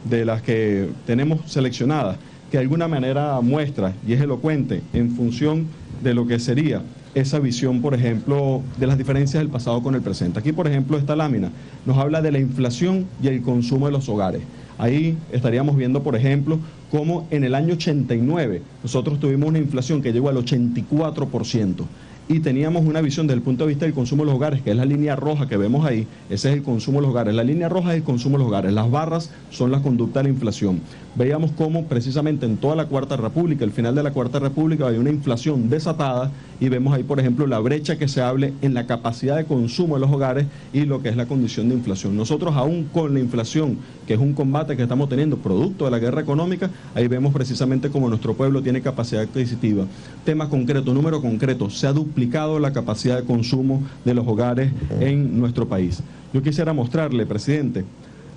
de las que tenemos seleccionadas, que de alguna manera muestra y es elocuente en función de lo que sería esa visión, por ejemplo, de las diferencias del pasado con el presente. Aquí, por ejemplo, esta lámina nos habla de la inflación y el consumo de los hogares. Ahí estaríamos viendo, por ejemplo, cómo en el año 89 nosotros tuvimos una inflación que llegó al 84%. Y teníamos una visión desde el punto de vista del consumo de los hogares, que es la línea roja que vemos ahí, ese es el consumo de los hogares. La línea roja es el consumo de los hogares, las barras son la conducta de la inflación. Veíamos cómo precisamente en toda la Cuarta República, el final de la Cuarta República, había una inflación desatada y vemos ahí, por ejemplo, la brecha que se hable en la capacidad de consumo de los hogares y lo que es la condición de inflación. Nosotros aún con la inflación, que es un combate que estamos teniendo producto de la guerra económica, ahí vemos precisamente cómo nuestro pueblo tiene capacidad adquisitiva. Tema concreto, número concreto, se ha duplicado la capacidad de consumo de los hogares en nuestro país. Yo quisiera mostrarle, presidente,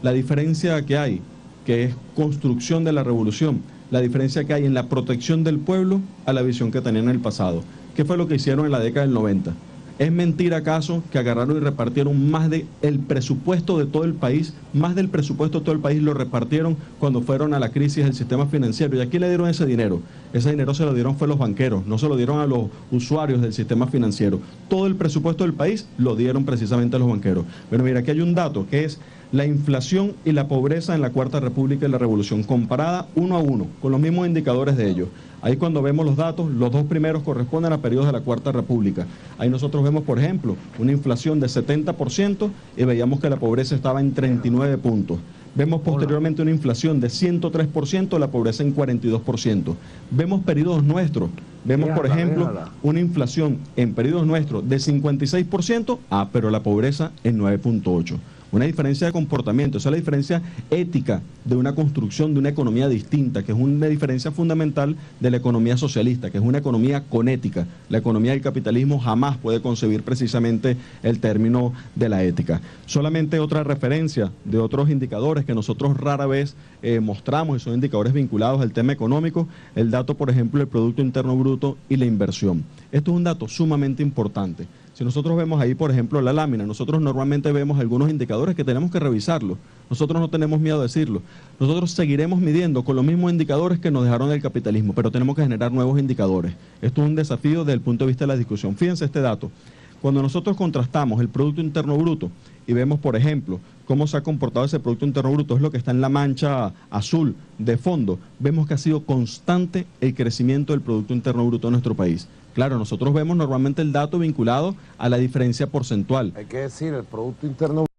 la diferencia que hay, que es construcción de la revolución, la diferencia que hay en la protección del pueblo a la visión que tenían en el pasado. ¿Qué fue lo que hicieron en la década del 90? ¿Es mentira acaso que agarraron y repartieron más del presupuesto de todo el país? Más del presupuesto de todo el país lo repartieron cuando fueron a la crisis del sistema financiero. ¿Y a quién le dieron ese dinero? Ese dinero se lo dieron fue a los banqueros, no se lo dieron a los usuarios del sistema financiero. Todo el presupuesto del país lo dieron precisamente a los banqueros. Pero mira, aquí hay un dato que es la inflación y la pobreza en la Cuarta República y la Revolución, comparada uno a uno, con los mismos indicadores de ellos. Ahí cuando vemos los datos, los dos primeros corresponden a periodos de la Cuarta República. Ahí nosotros vemos, por ejemplo, una inflación de 70% y veíamos que la pobreza estaba en 39 puntos. Vemos posteriormente una inflación de 103%, la pobreza en 42%. Vemos periodos nuestros. Vemos, por ejemplo, una inflación en periodos nuestros de 56%, pero la pobreza en 9.8%. Una diferencia de comportamiento, esa es la diferencia ética de una construcción de una economía distinta, que es una diferencia fundamental de la economía socialista, que es una economía con ética. La economía del capitalismo jamás puede concebir precisamente el término de la ética. Solamente otra referencia de otros indicadores que nosotros rara vez mostramos, y son indicadores vinculados al tema económico, el dato, por ejemplo, del Producto Interno Bruto y la inversión. Esto es un dato sumamente importante. Si nosotros vemos ahí, por ejemplo, la lámina, nosotros normalmente vemos algunos indicadores que tenemos que revisarlos. Nosotros no tenemos miedo a decirlo. Nosotros seguiremos midiendo con los mismos indicadores que nos dejaron el capitalismo, pero tenemos que generar nuevos indicadores. Esto es un desafío desde el punto de vista de la discusión. Fíjense este dato. Cuando nosotros contrastamos el Producto Interno Bruto y vemos, por ejemplo, cómo se ha comportado ese Producto Interno Bruto, es lo que está en la mancha azul de fondo, vemos que ha sido constante el crecimiento del Producto Interno Bruto de nuestro país. Claro, nosotros vemos normalmente el dato vinculado a la diferencia porcentual. Hay que decir, el Producto Interno